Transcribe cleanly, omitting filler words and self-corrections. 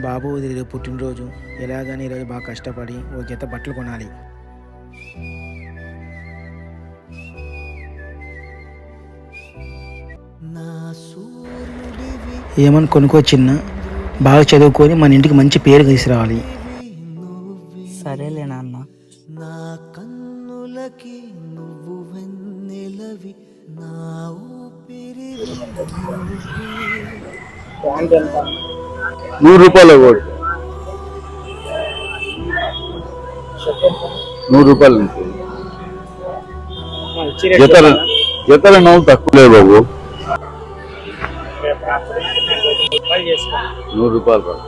బాబు రేపు పుట్టినరోజు, ఎలాగని ఈరోజు బాగా కష్టపడి ఓ జత బట్టలు కొనాలి. ఏమని కొనుక్కొచ్చిన్న బాగా చదువుకొని మన ఇంటికి మంచి పేరు తీసుకురావాలి. సరేలే నాన్న. నా కన్నులకి నువ్వు వెన్నెలవి, నా ఊపిరివి ₹100 ఒకటి, ₹100 జతల నవ్వు తక్కువ లేదు బాబు. ₹100 కాదు.